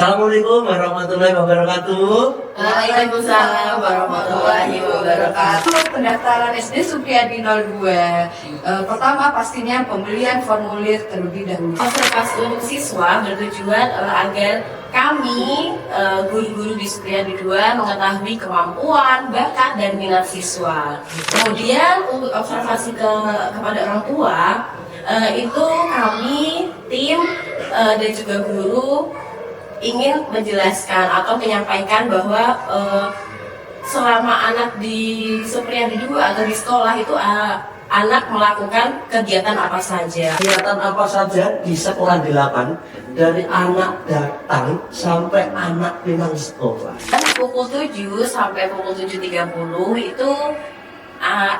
Assalamualaikum warahmatullahi wabarakatuh. Waalaikumsalam warahmatullahi wabarakatuh. Pendaftaran SD Supriyadi 02. Pertama pastinya pembelian formulir terlebih dahulu. Observasi untuk siswa bertujuan agar kami guru-guru di Supriyadi 2 mengetahui kemampuan, bakat, dan minat siswa. Kemudian untuk observasi kepada orang tua, itu kami tim dan juga guru ingin menjelaskan atau menyampaikan bahwa selama anak di Supriyadi 2 atau di sekolah itu anak melakukan kegiatan apa saja. Kegiatan apa saja di sekolah 8, dari anak datang sampai anak pinang sekolah. Dan pukul 7 sampai pukul 7.30 itu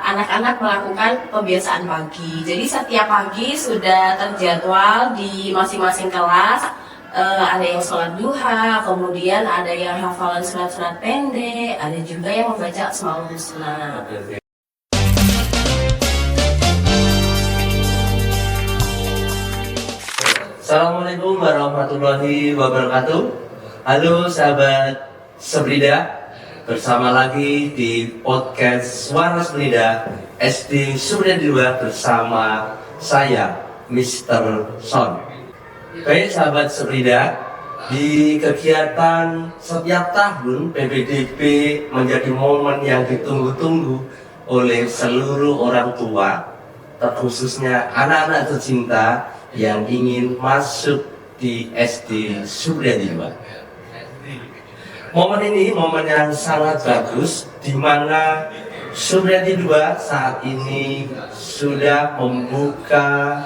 anak-anak melakukan pembiasaan pagi. Jadi setiap pagi sudah terjadwal di masing-masing kelas. Ada yang sholat duha, kemudian ada yang hafalan surat-surat pendek, ada juga yang membaca Asmaul Husna. Assalamualaikum warahmatullahi wabarakatuh. Halo sahabat Sebrida, bersama lagi di podcast Suara Sebrida SD Supriyadi 2 bersama saya Mr. Son. Baik sahabat Sebrida, di kegiatan setiap tahun PPDB menjadi momen yang ditunggu-tunggu oleh seluruh orang tua, terkhususnya anak-anak tercinta yang ingin masuk di SD Supriyadi 2. Momen ini momen yang sangat bagus, di mana Supriyadi 2 saat ini sudah membuka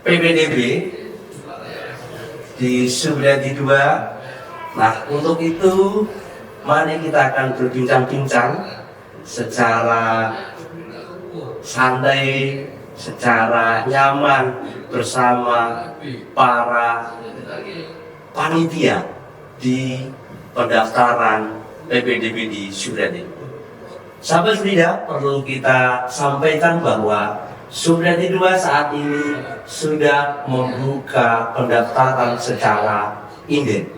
PPDB di Supriyadi 2. Nah, untuk itu mari kita akan berbincang-bincang secara santai, secara nyaman bersama para panitia di pendaftaran PPDB di Supriyadi. Sahabat Sebrida, perlu kita sampaikan bahwa Supriyadi 2 saat ini sudah membuka pendaftaran secara inden.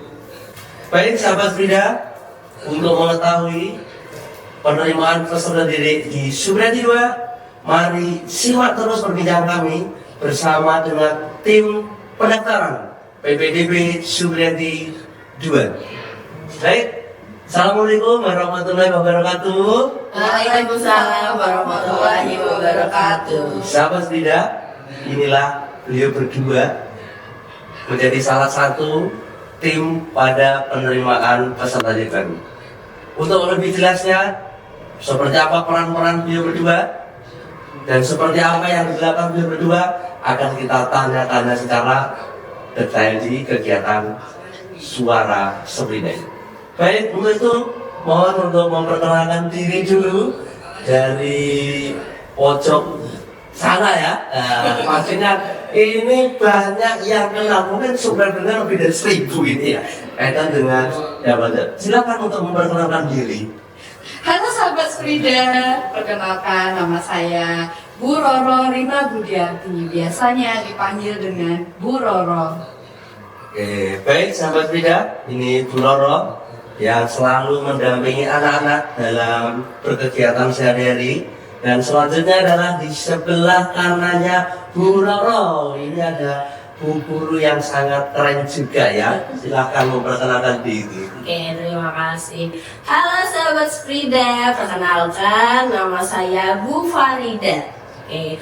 Baik sahabat Sebrida, untuk mengetahui penerimaan peserta didik di Supriyadi 2, mari simak terus perbincangan kami bersama dengan tim pendaftaran PPDB Supriyadi 2. Baik, Assalamualaikum warahmatullahi wabarakatuh. Waalaikumsalam warahmatullahi wabarakatuh. Sahabat Sebrida, inilah beliau berdua menjadi salah satu tim pada penerimaan peserta didik baru. Untuk lebih jelasnya, seperti apa peran-peran beliau berdua dan seperti apa yang dilakukan beliau berdua, akan kita tanya-tanya secara detail di kegiatan Suara Sebrida ini. Baik, untuk itu mohon untuk memperkenalkan diri dulu dari pojok sana ya. Maksudnya ini banyak yang kenal, mungkin sudah benar lebih dari 1000 ini ya. Kaitan dengan ya betul. Silakan untuk memperkenalkan diri. Halo sahabat Sebrida, perkenalkan nama saya Bu Roro Rima Budiarti, biasanya dipanggil dengan Bu Roro. Oke, baik sahabat Sebrida, ini Bu Roro yang selalu mendampingi anak-anak dalam berkegiatan sehari-hari. Dan selanjutnya adalah di sebelah kanannya Bu Roro. Ini ada Bu Guru yang sangat keren juga ya. Silahkan memperkenalkan diri. Oke, terima kasih. Halo sahabat Sebrida, perkenalkan nama saya Bu Farida. Oke,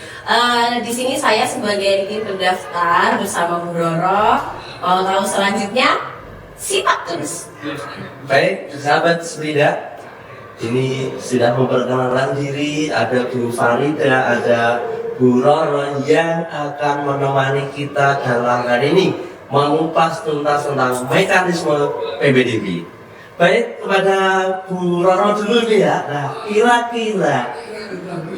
di sini saya sebagai tim pendaftar bersama Bu Roro. Kalau tahu selanjutnya, simak terus. Baik, sahabat Sebrida, ini sudah memperkenalkan diri. Ada Bu Farida, ada Bu Roro yang akan menemani kita dalam hari ini mengupas tuntas tentang mekanisme PPDB. Baik, kepada Bu Roro dulu nih ya. Nah, kira-kira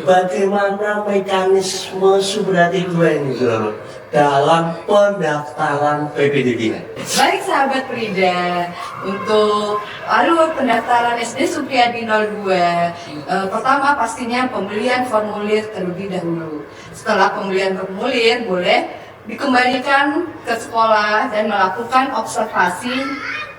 bagaimana mekanisme Supriyadi 2 ini, Bu Roro, dalam pendaftaran PPDB? Baik sahabat Frida, untuk alur pendaftaran SD Supriyadi 02, pertama pastinya pembelian formulir terlebih dahulu. Setelah pembelian formulir, boleh dikembalikan ke sekolah dan melakukan observasi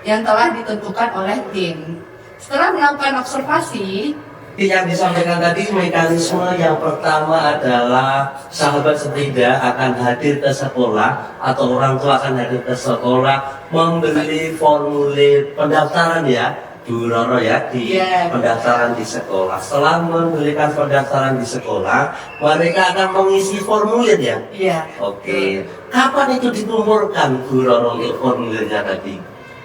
yang telah ditentukan oleh tim. Setelah melakukan observasi, yang disampaikan tadi mekanisme yang pertama adalah sahabat sepeda akan hadir ke sekolah atau orang tua akan hadir ke sekolah membeli formulir pendaftaran ya Bu Roro ya di pendaftaran di sekolah. Setelah memberikan pendaftaran di sekolah, mereka akan mengisi formulir ya. Iya. Oke. Kapan itu dikumpulkan Bu Roro untuk formulirnya tadi?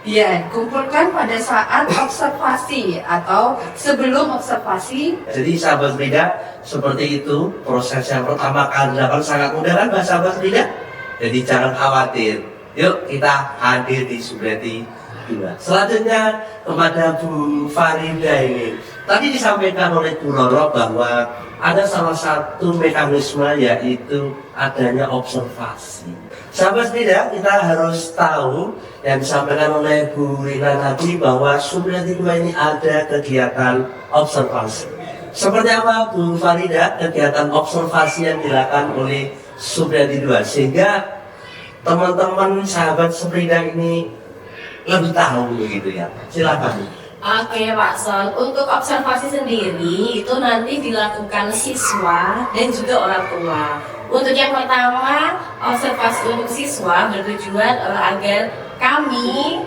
Iya, dikumpulkan pada saat observasi atau sebelum observasi. Jadi sahabat sepeda seperti itu proses yang pertama kali dilakukan sangat mudah kan sahabat sepeda. Jadi jangan khawatir. Yuk kita hadir di Subriyati 2. Selanjutnya kepada Bu Farida ini. Tadi disampaikan oleh Bu Roro bahwa ada salah satu mekanisme yaitu adanya observasi. Sahabat sepeda, kita harus tahu yang disampaikan oleh Bu Rina tadi bahwa Subriyati 2 ini ada kegiatan observasi. Seperti apa Bu Farida kegiatan observasi yang dilakukan oleh Subriyati 2 sehingga teman-teman sahabat sepeda ini lebih tahu begitu ya. Silakan. Oke Pak Son, untuk observasi sendiri itu nanti dilakukan siswa dan juga orang tua. Untuk yang pertama, observasi untuk siswa bertujuan agar kami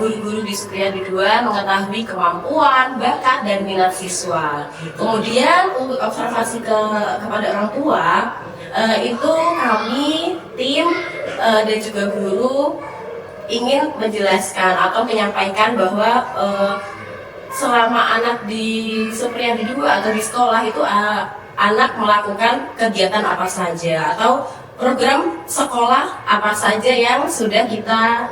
guru-guru di Subriyati 2 mengetahui kemampuan, bakat, dan minat siswa. Kemudian untuk observasi kepada orang tua, itu kami tim dan juga guru ingin menjelaskan atau menyampaikan bahwa selama anak di Subriyati 2 atau di sekolah itu anak melakukan kegiatan apa saja atau program sekolah apa saja yang sudah kita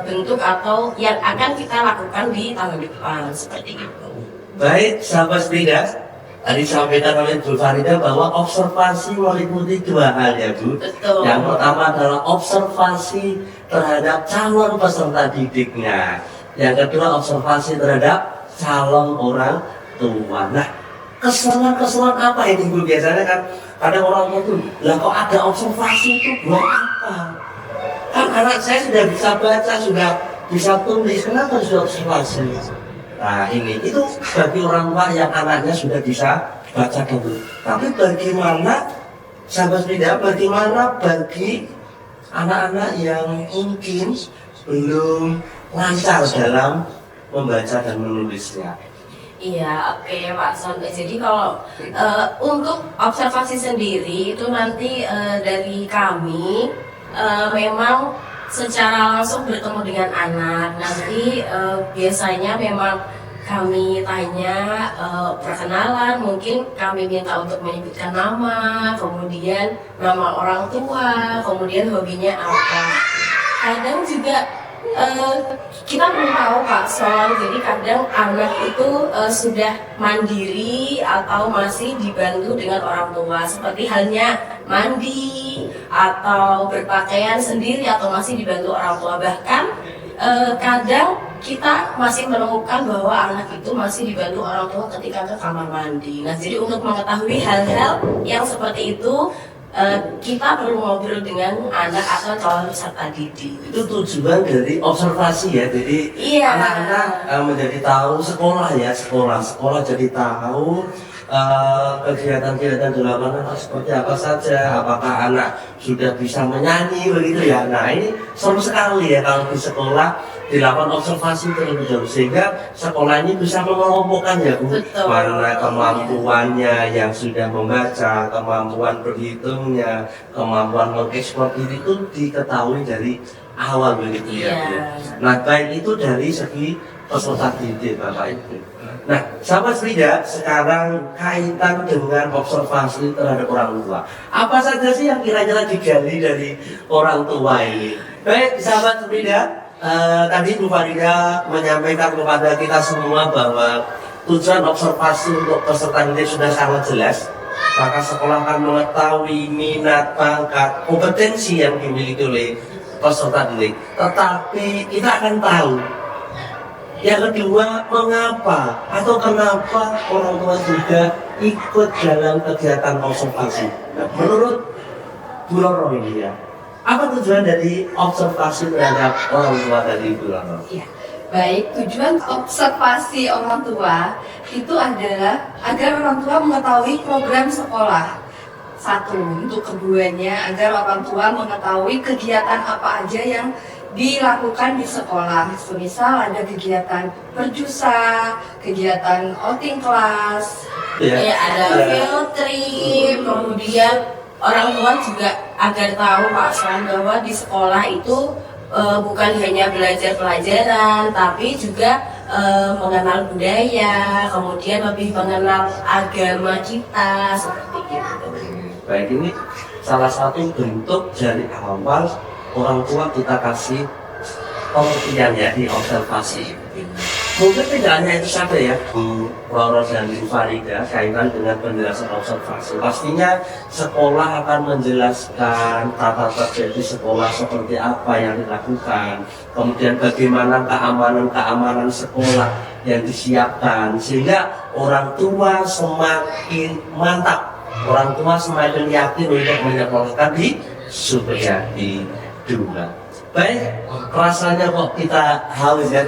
bentuk atau yang akan kita lakukan di tahun depan seperti itu. Baik sahabat sepeda, tadi sampaikan oleh Bu Farida bahwa observasi meliputi dua hal ya Bu. Betul. Yang pertama adalah observasi terhadap calon peserta didiknya. Yang kedua observasi terhadap calon orang tua. Nah, keseruan apa ini Bu? Biasanya kan kadang orang tua tuh, lah kok ada observasi itu buat apa? Kan anak saya sudah bisa baca, sudah bisa tulis, kenapa harus observasi? Nah ini, itu bagi orang tua yang anaknya sudah bisa baca dulu. Tapi bagaimana, sahabat sepeda, bagaimana bagi anak-anak yang mungkin belum lancar dalam membaca dan menulisnya? Iya, oke Pak Son. Jadi kalau untuk observasi sendiri itu nanti dari kami memang secara langsung bertemu dengan anak. Nanti biasanya memang kami tanya perkenalan, mungkin kami minta untuk menyebutkan nama, kemudian nama orang tua, kemudian hobinya apa. Kadang juga kita belum tahu Pak Son, jadi kadang anak itu sudah mandiri atau masih dibantu dengan orang tua, seperti halnya mandi atau berpakaian sendiri atau masih dibantu orang tua. Bahkan kadang kita masih menemukan bahwa anak itu masih dibantu orang tua ketika ke kamar mandi. Nah, jadi untuk mengetahui hal-hal yang seperti itu, kita perlu ngobrol dengan anak atau calon peserta didik. Itu tujuan dari observasi ya, jadi anak-anak menjadi tahu sekolah ya, sekolah jadi tahu kegiatan-kegiatan di lapangan seperti apa saja, apakah anak sudah bisa menyanyi begitu ya. Nah ini seru sekali ya kalau di sekolah dilakukan observasi terlebih dahulu sehingga sekolah ini bisa mengelompokkan ya Bu, mana kemampuannya yang sudah membaca, kemampuan berhitungnya, kemampuan mengekspor diri itu diketahui dari awal begitu ya Bu. Nah baik itu dari segi peserta didik Bapak Ibu. Nah, sahabat sepeda, sekarang kaitan dengan observasi terhadap orang tua. Apa saja sih yang kira-kira digali dari orang tua ini? Baik, sahabat sepeda, tadi Bu Farida menyampaikan kepada kita semua bahwa tujuan observasi untuk peserta didik sudah sangat jelas. Maka sekolah akan mengetahui minat, bakat, kompetensi yang dimiliki oleh peserta didik. Tetapi kita akan tahu yang kedua, mengapa atau kenapa orang tua juga ikut dalam kegiatan observasi? Nah, menurut Bu Roro ini ya, Apa tujuan dari observasi terhadap orang tua tadi Ibu Rono? Ya, baik, tujuan observasi orang tua itu adalah agar orang tua mengetahui program sekolah. Satu, untuk keduanya agar orang tua mengetahui kegiatan apa aja yang dilakukan di sekolah. Misal ada kegiatan perjusa, kegiatan outing kelas. Ya, ada field trip, kemudian orang tua juga agar tahu Pak Swan bahwa di sekolah itu bukan hanya belajar pelajaran, tapi juga mengenal budaya, kemudian lebih mengenal agama kita seperti itu. Baik, ini salah satu bentuk dari awal orang tua kita kasih pengertian ya di observasi. Mungkin tidak hanya itu saja ya, Bu Roro dan Bu Farida kaitan dengan penjelasan observasi. Pastinya sekolah akan menjelaskan tata tertib di sekolah seperti apa yang dilakukan, kemudian bagaimana keamanan sekolah yang disiapkan, sehingga orang tua semakin mantap, orang tua semakin yakin untuk menyekolahkan di Supriyadi 2. Baik, rasanya kok kita haus ya.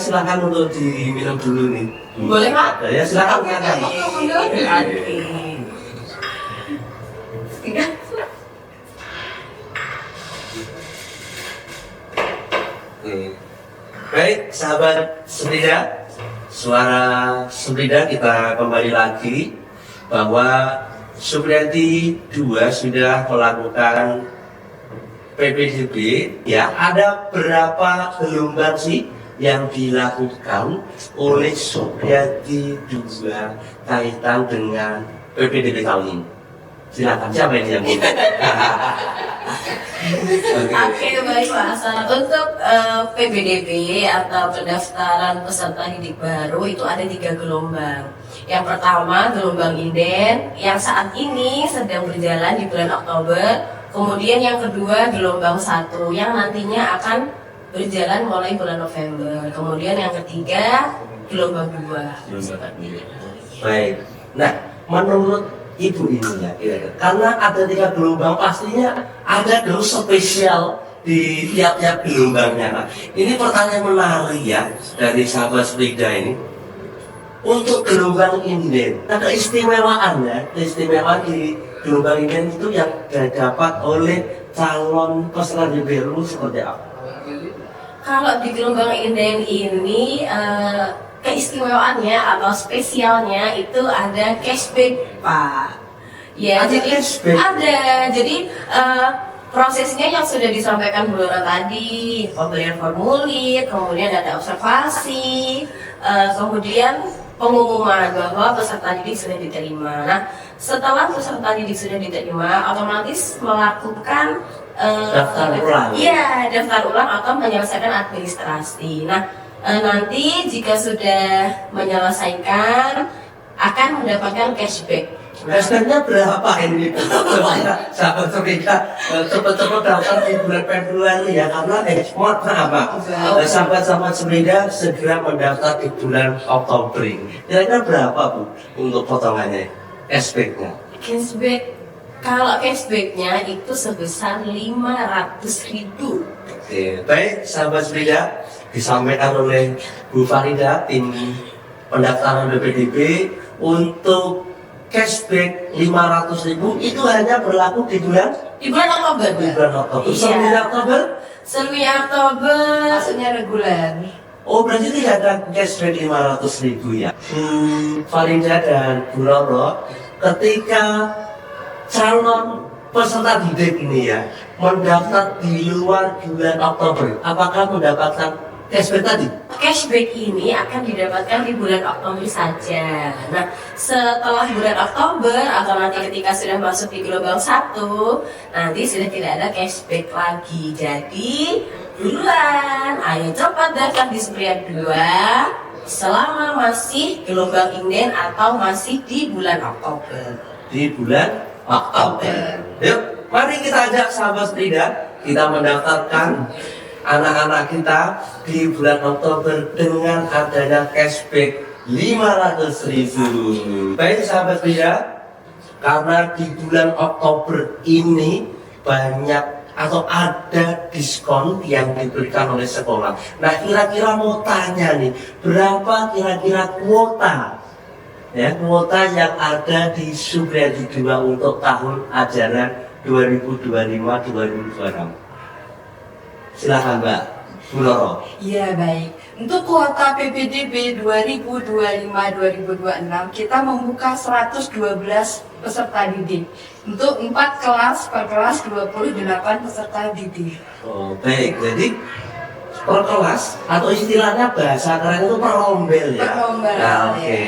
Silakan untuk diminum dulu nih. Boleh Pak? Ya silakan. Baik, sahabat Sembrida, suara Sembrida kita kembali lagi bahwa Supriyadi 2 sudah melakukan PPDB ya. Ada berapa gelombang sih yang dilakukan oleh Supriyadi 2 kaitan dengan PPDB tahun ini? Silakan, siapa ini yang mulai? Oke, baik Pak Hasan. Untuk PPDB atau pendaftaran peserta didik baru itu ada 3 gelombang. Yang pertama gelombang inden yang saat ini sedang berjalan di bulan Oktober. Kemudian yang kedua gelombang 1 yang nantinya akan berjalan mulai bulan November. Kemudian yang ketiga gelombang 2. Baik. Nah, menurut Ibu ini ya, kira-kira karena ada 3 gelombang, pastinya ada dong spesial di tiap-tiap gelombangnya. Nah, ini pertanyaan menarik ya dari sahabat Sprida ini. Untuk gelombang inden, ada keistimewaannya, keistimewaan di gelombang inden itu yang didapat oleh calon peserta didik baru seperti apa? Kalau di gelombang inden ini keistimewaannya atau spesialnya itu ada cashback Pak. Ya, Ada jadi cashback? ada. Jadi prosesnya yang sudah disampaikan Bu Lora tadi, pembelian formulir, kemudian ada observasi, kemudian pengumuman bahwa peserta didik sudah diterima. Nah, setelah peserta didik sudah diterima, otomatis melakukan Daftar ulang. Iya, daftar ulang atau menyelesaikan administrasi. Nah, nanti jika sudah menyelesaikan akan mendapatkan cashback. Cashbacknya berapa ini? Sahabat Sprida cepet-cepet daftar di bulan Februari ya, karena ekspor apa? Sahabat-sahabat Sprida segera mendaftar di bulan Oktober ini. Kira-kira berapa Bu untuk potongannya cashbacknya? Cashback, kalau cashbacknya itu sebesar 500.000. Oke, baik sahabat Sprida, disampaikan oleh Bu Farida tim pendaftaran BPDB untuk cashback 500.000 itu hanya berlaku di bulan Oktober. di bulan Oktober. Iya. 9 Oktober. 9 Oktober. Maksudnya reguler. Oh, berarti tidak ada cashback 500.000 ya. Farida dan Bu Roro, ketika calon peserta didik ini ya mendaftar di luar bulan Oktober, apakah mendapatkan cashback tadi? Cashback ini akan didapatkan di bulan Oktober saja. Nah, setelah bulan Oktober atau nanti ketika sudah masuk di gelombang 1, nanti sudah tidak ada cashback lagi. Jadi, buruan, ayo cepat daftar di Supriyadi 2 selama masih gelombang inden atau masih di bulan Oktober. Di bulan Oktober. Yuk, mari kita ajak sahabat Sprida, kita mendaftarkan anak-anak kita di bulan Oktober dengan adanya cashback 500.000. Baik sahabat Sprida, karena di bulan Oktober ini banyak atau ada diskon yang diberikan oleh sekolah. Nah, kira-kira mau tanya nih, berapa kira-kira kuota kuota yang ada di Supriyadi 2 untuk tahun ajaran 2025-2026? Silakan Mbak Bu Loro. Iya, baik. Untuk kuota PPDB 2025-2026 kita membuka 112 peserta didik untuk 4 kelas, per kelas 28 peserta didik. Oh, baik. Jadi per kelas atau istilahnya bahasa keren itu per rombel ya. Per rombel, Nah, oke.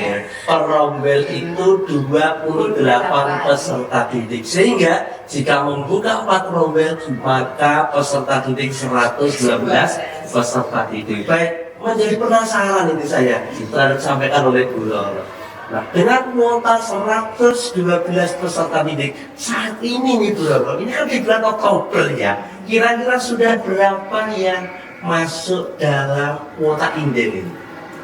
Per rombel itu 28 peserta didik. Sehingga jika membuka 4 rombel maka peserta didik 112 peserta didik. Baik, menjadi penasaran ini saya disampaikan oleh Bu Loro. Nah, dengan kuota 112 peserta didik saat ini nih Bu Loro, ini kan di bulan Oktober ya. Kira-kira sudah berapa yang masuk dalam kuota inden ini?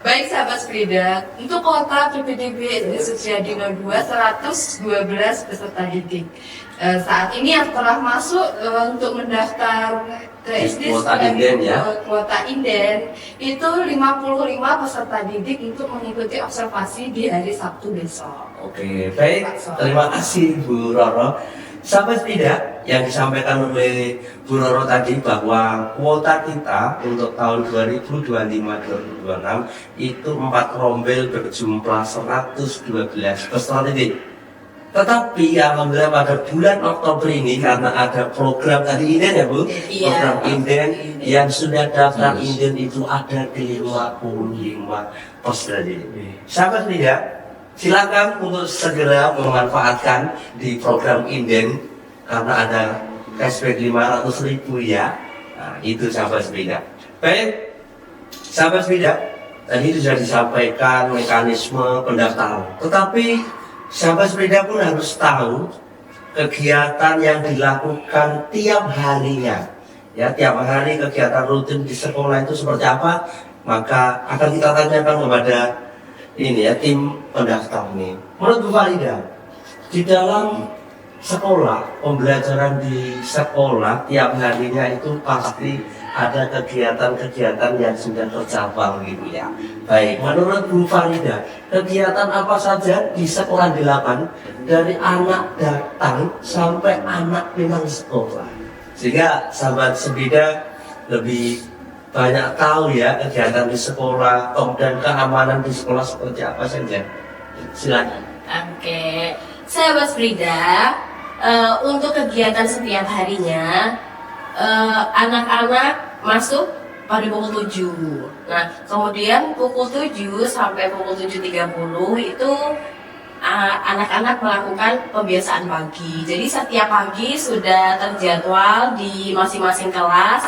Baik sahabat Sprida, untuk kuota PPDB SD Supriyadi 02 112 peserta didik. Saat ini yang telah masuk untuk mendaftar ke SD Kuota inden ya. Kuota inden itu 55 peserta didik untuk mengikuti observasi di hari Sabtu besok. Oke, baik. Terima kasih Bu Roro. Sahabat tidak yang disampaikan oleh Bu Roro tadi bahwa kuota kita untuk tahun 2025-2026 itu 4 rombel berjumlah 112 peserta didik. Tetapi alhamdulillah pada bulan Oktober ini karena ada program tadi inden ya Bu, Iya. program inden yang sudah daftar inden itu ada 55 peserta didik. Sahabat tidak, silakan untuk segera memanfaatkan di program inden karena ada cashback 500.000 ya. Nah, itu sahabat sepeda. Baik, sahabat sepeda, tadi sudah disampaikan mekanisme pendaftaran. Tetapi sahabat sepeda pun harus tahu kegiatan yang dilakukan tiap harinya. Ya, tiap hari kegiatan rutin di sekolah itu seperti apa? Maka akan kita tanyakan kepada ini ya, tim pendaftar ini. Menurut Bu Farida, di dalam sekolah, pembelajaran di sekolah tiap harinya itu pasti ada kegiatan-kegiatan yang sudah tercapai gitu ya. Baik, menurut Bu Farida, kegiatan apa saja di sekolah 8 dari anak datang sampai anak pinang sekolah, sehingga sahabat sepeda lebih banyak tahu ya kegiatan di sekolah, dan keamanan di sekolah seperti apa saja. Silakan. Oke, sahabat Frida, untuk kegiatan setiap harinya, anak-anak masuk pada pukul 7. Nah, kemudian pukul 7 sampai pukul 7.30 itu anak-anak melakukan pembiasaan pagi. Jadi setiap pagi sudah terjadwal di masing-masing kelas.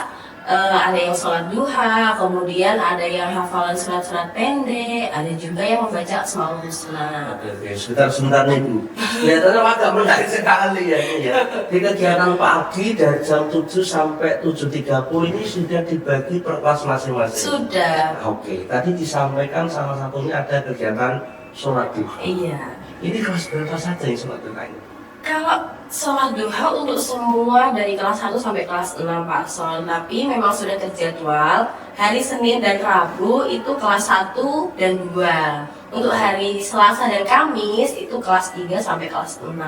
Ada yang sholat duha, kemudian ada yang hafalan surat-surat pendek, ada juga yang membaca Asmaul Husna. Oke, sebentar nih Bu. Kelihatannya agak menarik sekali ya ini ya. Di kegiatan pagi dari jam 7 sampai 7.30 ini sudah dibagi per kelas masing-masing. Sudah. Oke, tadi disampaikan salah satunya ada kegiatan sholat duha. Iya. Ini kelas berapa saja yang sholat duha ini? Kalau sholat duha untuk semua dari kelas 1 sampai kelas 6 Pak Son, tapi memang sudah terjadwal hari Senin dan Rabu itu kelas 1 dan 2. Untuk hari Selasa dan Kamis itu kelas 3 sampai kelas 6.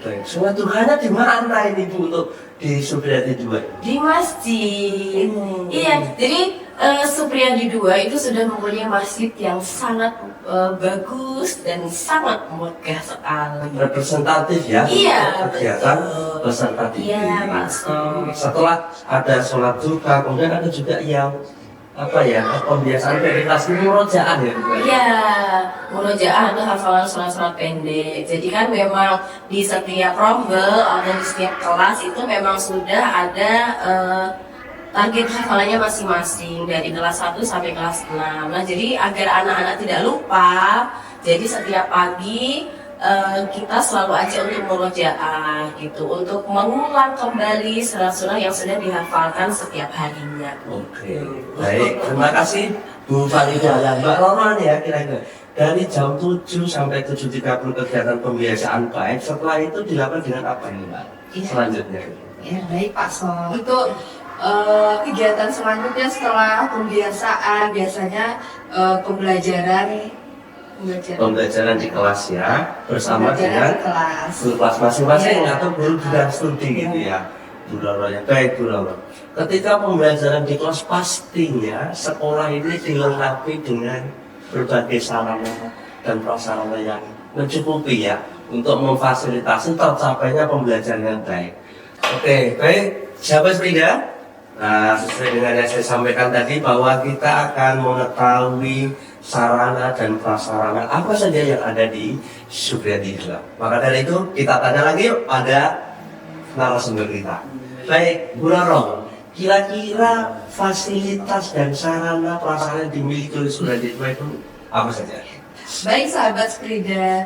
Baik. Sholat duhanya di mana ini Bu untuk di Supriyadi 2? Di masjid. Iya, jadi Supriyadi 2 itu sudah mempunyai masjid yang sangat bagus dan sangat megah sekali. Representatif ya Iya, untuk kegiatan betul. peserta didik. Iya, Pak Son. Setelah ada sholat duha, kemudian ada juga yang apa ya, pembiasaan dari kelas ini murojaah ya Bu? Iya, murojaah atau hafalan surat-surat pendek. Jadi kan memang di setiap rombel atau di setiap kelas itu memang sudah ada target hafalannya masing-masing dari kelas 1 sampai kelas 6. Nah, jadi agar anak-anak tidak lupa, jadi setiap pagi kita selalu ajak untuk murojaah gitu, untuk mengulang kembali surat-surat yang sudah dihafalkan setiap harinya. Oke, baik. Terima kasih Bu Farida dan Mbak Roman ya kira-kira. dari jam 7 sampai 7.30 kegiatan pembiasaan baik. Setelah itu dilakukan dengan apa ini Mbak? Iya. Selanjutnya. Ya, baik Pak Sol. Untuk kegiatan selanjutnya setelah pembiasaan biasanya pembelajaran Pembelajaran di kelas ya, bersama dengan di kelas. guru kelas masing-masing Iya. atau guru bidang studi gitu ya. Bu Roro ya. Baik Bu Roro. Ketika pembelajaran di kelas pastinya sekolah ini dilengkapi dengan berbagai sarana dan prasarana yang mencukupi ya untuk memfasilitasi tercapainya pembelajaran yang baik. Oke, baik. Sahabat sepeda. Nah, sesuai dengan yang saya sampaikan tadi bahwa kita akan mengetahui sarana dan prasarana apa saja yang ada di Supriyadi Club. Maka dari itu kita tanya lagi yuk pada narasumber kita. Baik, Bu Roro, kira-kira fasilitas dan sarana prasarana yang dimiliki oleh Supriyadi Club itu apa saja? Baik sahabat Sprida,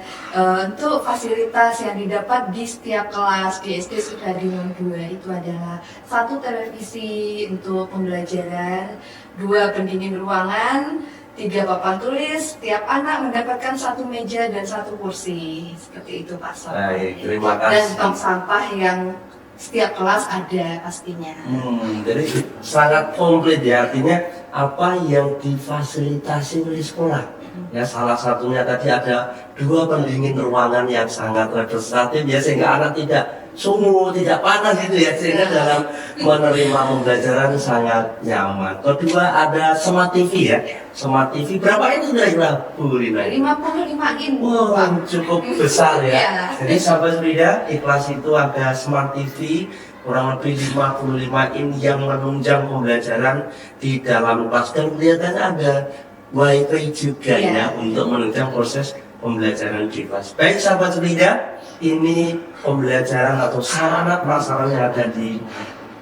untuk fasilitas yang didapat di setiap kelas di SD Supriyadi 02 itu adalah 1 televisi untuk pembelajaran, 2 pendingin ruangan, 3 papan tulis, setiap anak mendapatkan 1 meja dan 1 kursi. Seperti itu Pak Sol. Baik, terima kasih. Dan tong sampah yang setiap kelas ada pastinya. Jadi sangat komplit ya, artinya apa yang difasilitasi oleh sekolah. Ya, salah satunya tadi ada 2 pendingin ruangan yang sangat representatif ya, sehingga anak tidak sumur, tidak panas gitu ya, sehingga dalam menerima pembelajaran sangat nyaman. Kedua ada Smart TV ya, Smart TV berapa itu kira-kira Bu Rina? 55 in. Wah, cukup besar ya. Iya. Jadi sahabat Sprida, di kelas itu ada Smart TV kurang lebih 55 in yang menunjang pembelajaran di dalam kelas, dan kelihatannya ada Wi-Fi juga ya untuk menunjang proses pembelajaran di kelas. Baik sahabat Sprida, ini pembelajaran atau sarana prasarana yang ada di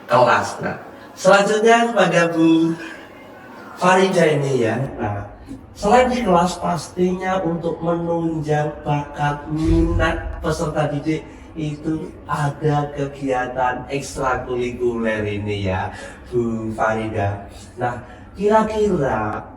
kelas. Nah, selanjutnya kepada Bu Farida ini ya. Nah, selain di kelas pastinya untuk menunjang bakat minat peserta didik itu ada kegiatan ekstrakurikuler ini ya Bu Farida. Nah, kira-kira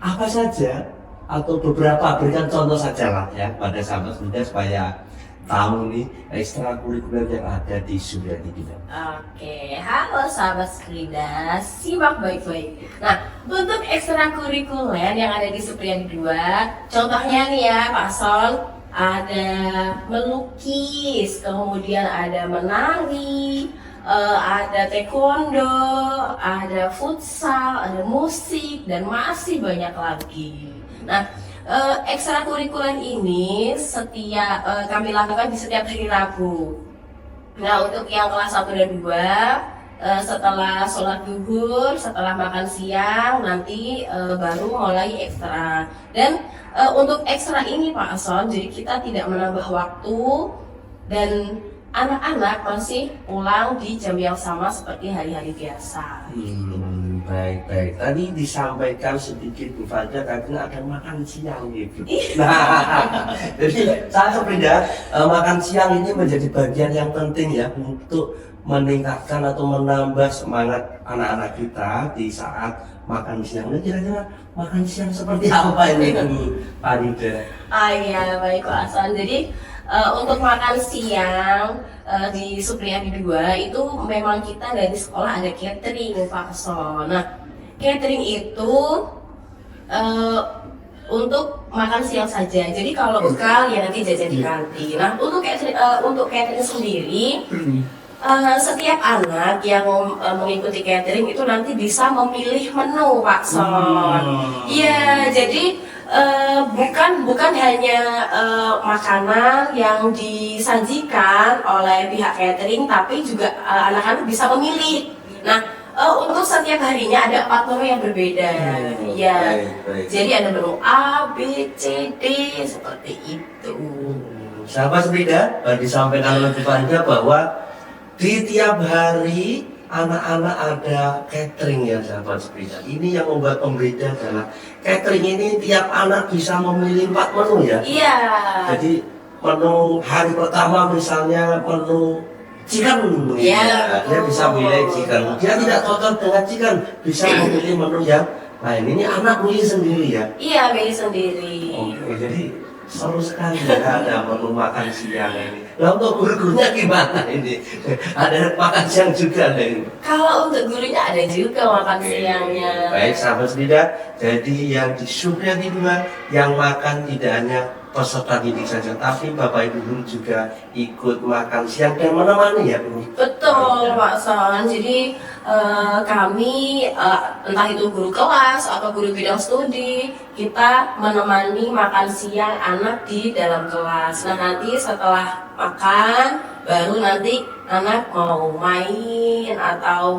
apa saja atau beberapa, berikan contoh saja lah ya pada sahabat muda supaya tahu nih ekstrakurikuler yang ada di Supriyadi kita. Oke, halo sahabat Sprida, simak baik-baik. Nah, untuk ekstrakurikuler yang ada di Supriyadi 2, contohnya nih ya Pak Sol, ada melukis, kemudian ada menari, ada taekwondo, ada futsal, ada musik, dan masih banyak lagi. Nah, ekstrakurikuler ini kami lakukan di setiap hari Rabu. Nah, untuk yang kelas 1 dan 2, setelah sholat duhur, setelah makan siang, nanti baru mulai ekstra. Dan untuk ekstra ini Pak Ason, jadi kita tidak menambah waktu dan anak-anak masih pulang di jam yang sama seperti hari-hari biasa. Baik. Tadi disampaikan sedikit Bu Farida karena ada makan siang gitu. Nah, jadi saya sepeda makan siang ini menjadi bagian yang penting ya untuk meningkatkan atau menambah semangat anak-anak kita di saat makan siang. Nah, kira-kira makan siang seperti apa ini Bu Farida? Iya, baik Pak Hasan. Jadi untuk makan siang di Supriyadi 2 itu memang kita dari sekolah ada catering Pak Hasan. Nah, catering itu untuk makan siang saja. Jadi kalau bekal ya nanti jajan di kantin. Nah, untuk catering sendiri, setiap anak yang mengikuti catering itu nanti bisa memilih menu Pak Son. Iya, jadi bukan hanya makanan yang disajikan oleh pihak catering, tapi juga anak-anak bisa memilih. Nah, untuk setiap harinya ada 4 menu yang berbeda. Ya, baik. jadi ada menu A, B, C, D seperti itu. Sahabat sepeda, disampaikan oleh Bu Farida bahwa di tiap hari anak-anak ada catering ya sahabat sepeda. Ini yang membuat pembeda adalah catering ini tiap anak bisa memilih 4 menu ya. Iya. Jadi menu hari pertama misalnya menu chicken, Iya. dia bisa memilih chicken. Dia tidak cocok dengan chicken, bisa memilih menu yang Nah ini anak milih sendiri ya. Iya, milih sendiri. Oke, jadi seru sekali ya ada menu makan siang ini. Nah untuk guru-gurunya gimana ini? Ada makan siang juga ada ini. Kalau untuk gurunya ada juga makan siangnya. Baik sahabat Frida, jadi yang di Supriyadi 2 yang makan tidak hanya peserta didik saja, tapi Bapak Ibu guru juga ikut makan siang dan menemani ya Bu. Betul Pak Son, jadi kami entah itu guru kelas atau guru bidang studi, kita menemani makan siang anak di dalam kelas. Nah nanti setelah makan, baru nanti anak mau main atau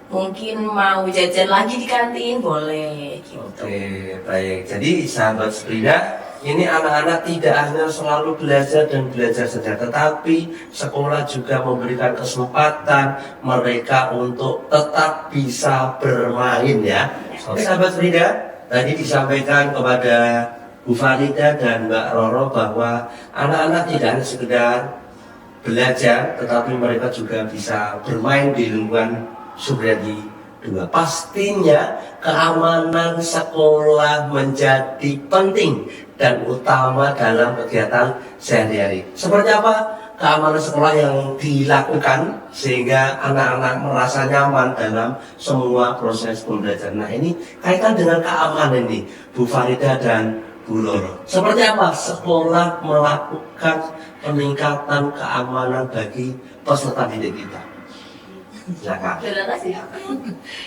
mungkin mau jajan lagi di kantin, boleh gitu. Oke, baik. Jadi sahabat Frida, ini anak-anak tidak hanya selalu belajar dan belajar saja, tetapi sekolah juga memberikan kesempatan mereka untuk tetap bisa bermain ya. Sahabat Frida, tadi disampaikan kepada Bu Farida dan Mbak Roro bahwa anak-anak tidak hanya sekedar belajar, tetapi mereka juga bisa bermain di lingkungan Supriyadi 2. Pastinya keamanan sekolah menjadi penting dan utama dalam kegiatan sehari-hari. Seperti apa keamanan sekolah yang dilakukan sehingga anak-anak merasa nyaman dalam semua proses pembelajaran. Nah ini kaitan dengan keamanan ini, Bu Farida dan Bu Loro. Seperti apa sekolah melakukan peningkatan keamanan bagi peserta didik kita? Silakan. Terima kasih.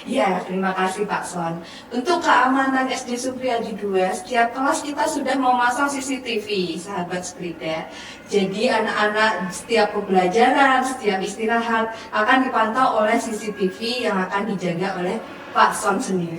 Ya, terima kasih Pak Son. Untuk keamanan SD Supriyadi 2, setiap kelas kita sudah memasang CCTV, sahabat Sprida. Jadi anak-anak setiap pembelajaran, setiap istirahat akan dipantau oleh CCTV yang akan dijaga oleh Pak Son sendiri.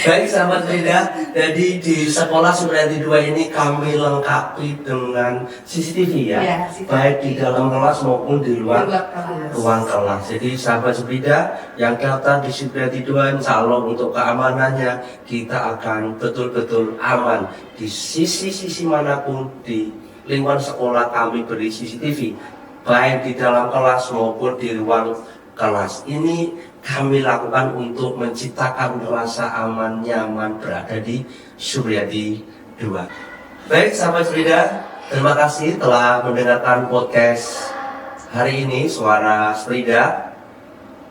Baik sahabat Frida, jadi di sekolah Supriyadi 2 ini kami lengkapi dengan CCTV ya, Ya, CCTV. baik di dalam kelas maupun di luar kelas. ruang kelas. Jadi sahabat Frida yang datang di Supriyadi 2, insya Allah untuk keamanannya kita akan betul-betul aman di sisi-sisi manapun di lingkungan sekolah kami beri CCTV, baik di dalam kelas maupun di ruang kelas. Ini kami lakukan untuk menciptakan rasa aman, nyaman berada di Supriyadi 2. Baik sahabat Frida, terima kasih telah mendengarkan podcast hari ini Suara Frida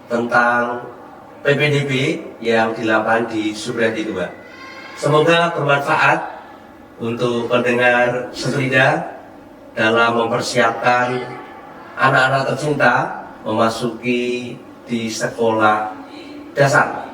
tentang PPDB yang dilakukan di Supriyadi 2. Semoga bermanfaat untuk pendengar Frida dalam mempersiapkan anak-anak tercinta memasuki di sekolah dasar.